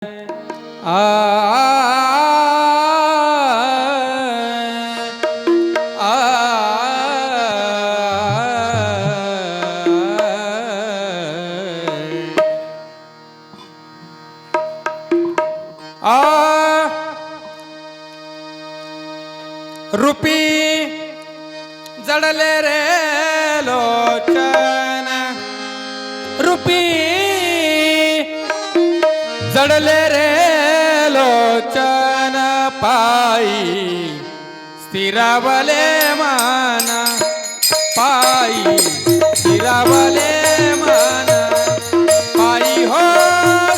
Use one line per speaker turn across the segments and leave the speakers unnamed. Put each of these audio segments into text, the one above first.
रूपी जडले रे लोचन, रूपी जडले रे लोचन, पायी स्थिरावले मन, पायी स्थिरावले मन, पायी हो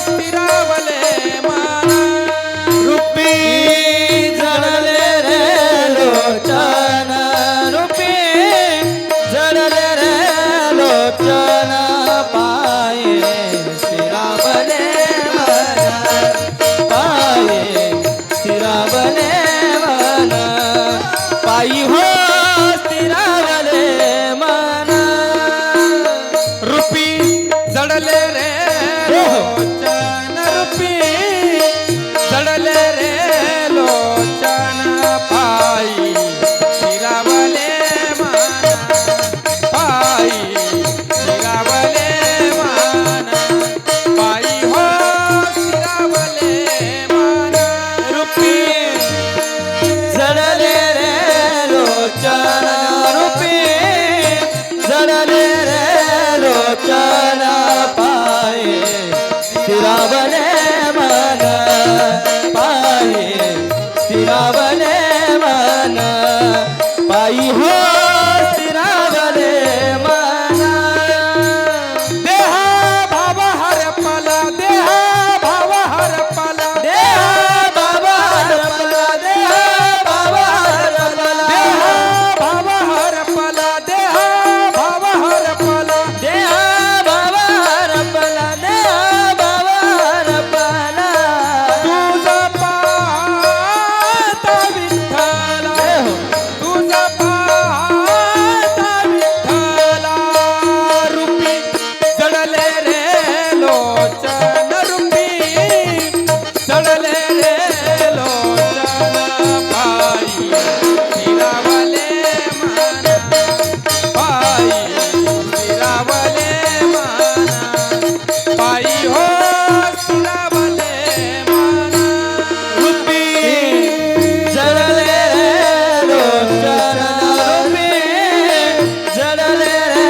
स्थिरावले मन.
रूपी जडले रे लोचन, रूपी जडले रे लोचन, पाये स्थिरावले मन, पाये स्थिरावले मन, पायी हो स्थिरावले मन.
रूपी जडले रे लोचन, रूपी जडले रे लोचन, पायी स्थिरावले मन, पायी स्थिरावले मन, पायी हो स्थिरावले मन.
रूपी जडले रे लोचन, रूपी जडले रे लोचन, पाये स्थिरावले मन, पाये स्थिरावले मन, पायी हो स्थिरावले मन.
देह भाव हरपला, देह भाव हरपला,
देह बाबा हरपला, देह बाबा हरपला,
देह भाव हरपला, देह भाव हरपला,
देह बाबा हरपला, देह बाबा हरपला.
तुझा पाहता विठ्ठला, तुझा पाहता विठ्ठला. रूपी जडले रे लोचन, रूपी जडले रे लोचन, पायी स्थिरावले मन, पायी स्थिरावले मन, पायी हो स्थिरावले मन.
रूपी जडले रे लोचन, रूपी जडले रे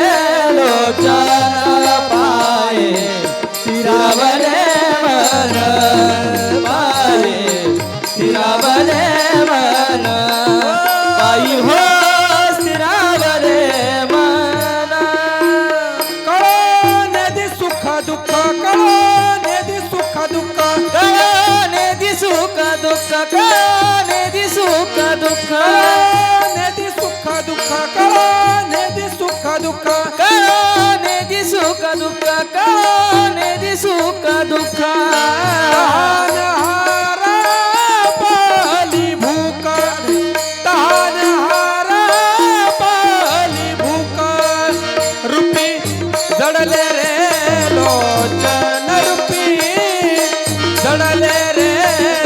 लोचन, पाये स्थिरावले मन, पाये स्थिरावले मन, पायी हो स्थिरावले मन.
कळो नेदी सुख दुःख, कळो नेदी सुख दुःख,
कळानेदी सुख दुःख, कळानेदी सुख दुःख,
नेदी सुख दुःख, कळो नेदी सुख दुःख,
कळानेदी सुख दुःख, कळानेदी सुख दुःख.
तहान हारा पाली भूक, तहान हारा पाली भूक. रूपी जडले रे लोचन, रूपी जडले रे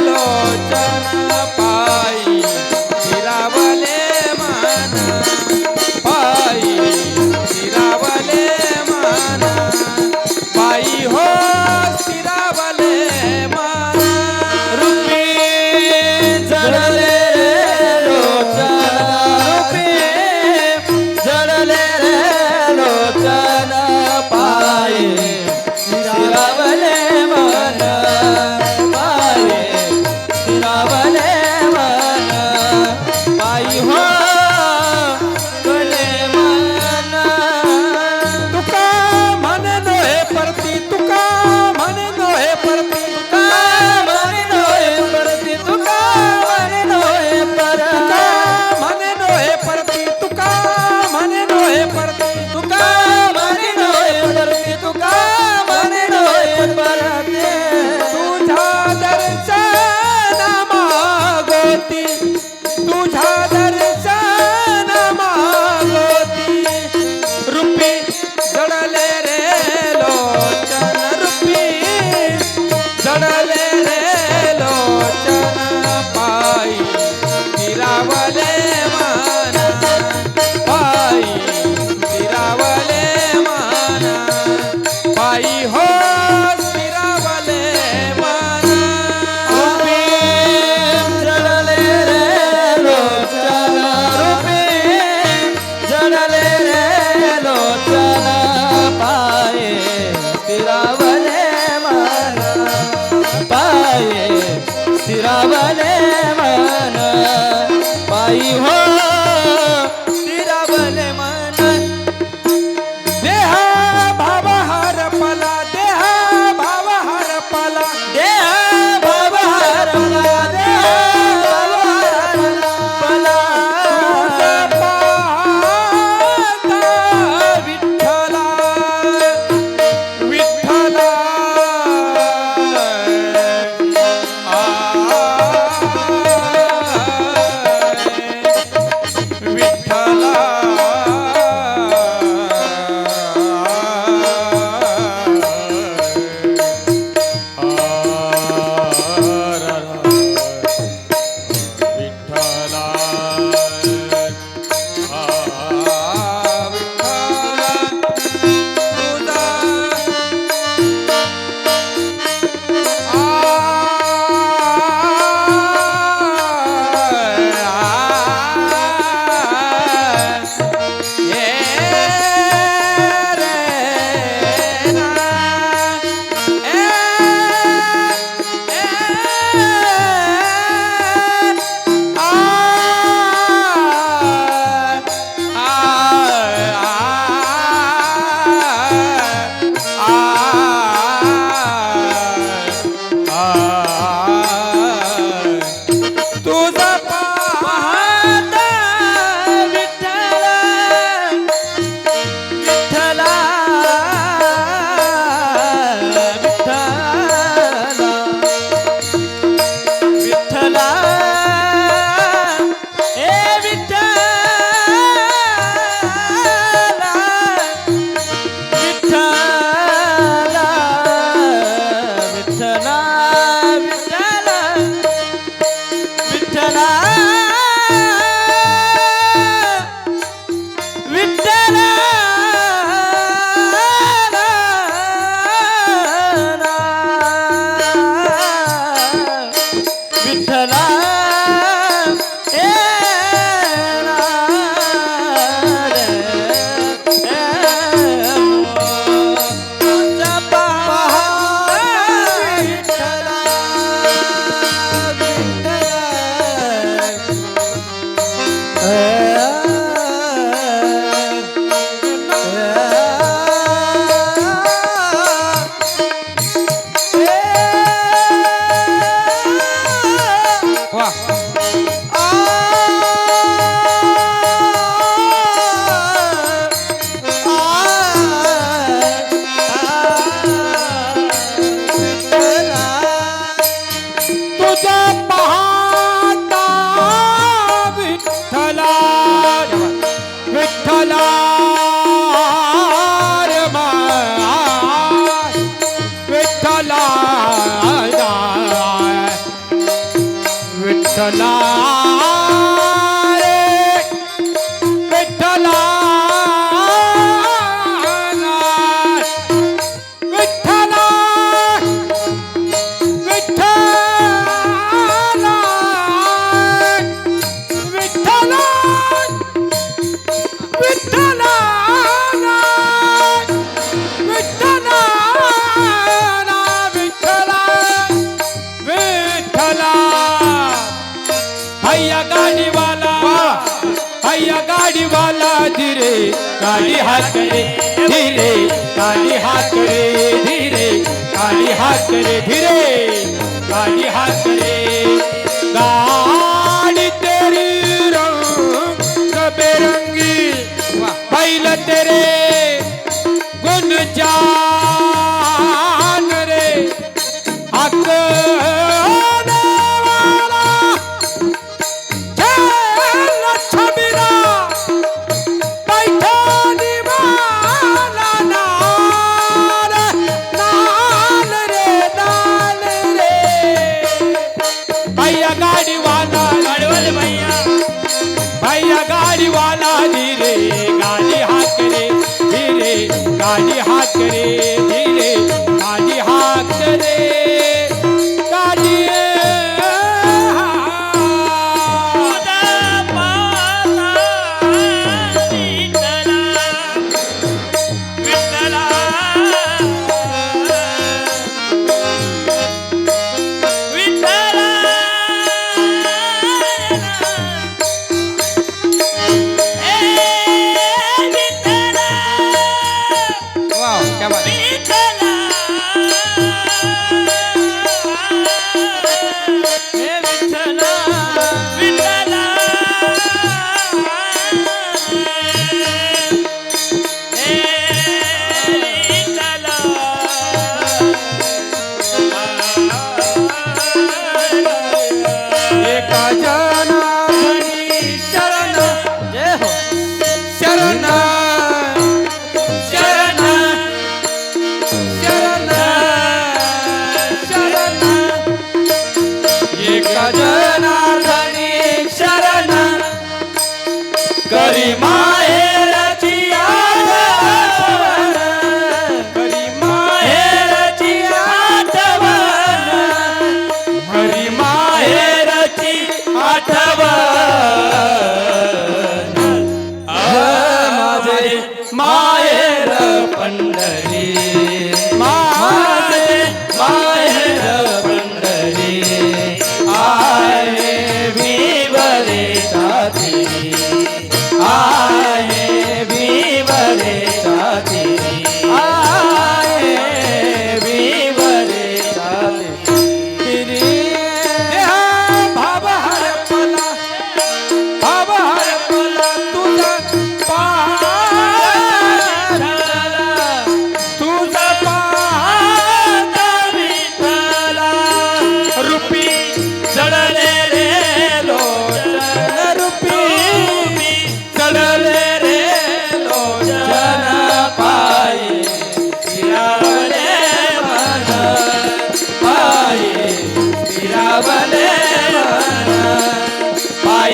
लोचन, पायी स्थिरावले मन, पायी स्थिरावले मन, पायी हो स्थिरावले मन.
रूपी जडले रे लोचन, रूपी जडले रे लोचन, पाये स्थिरावले मन,
विठ्ठला रे विठ्ठला विठ्ठला विठ्ठला विठ्ठला विठ्ठला विठ्ठला विठ्ठला विठ्ठला भैया गाड़ी वाला धीरे गाड़ी हाथ करे धीरे गाड़ी हाथ करे धीरे गाड़ी हाथ करे धीरे गाड़ी हाथ करे गाड़ी तेरी रंग बेरंगी बैल तेरे गुन जान रे हक भैया गाड़ी वाला धीरे गाड़ी हाथ करे धीरे गाड़ी हाथ करे धीरे गाड़ी हाथ करे गाड़ी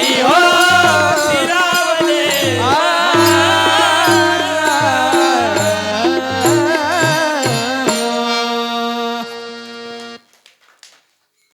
हरी हो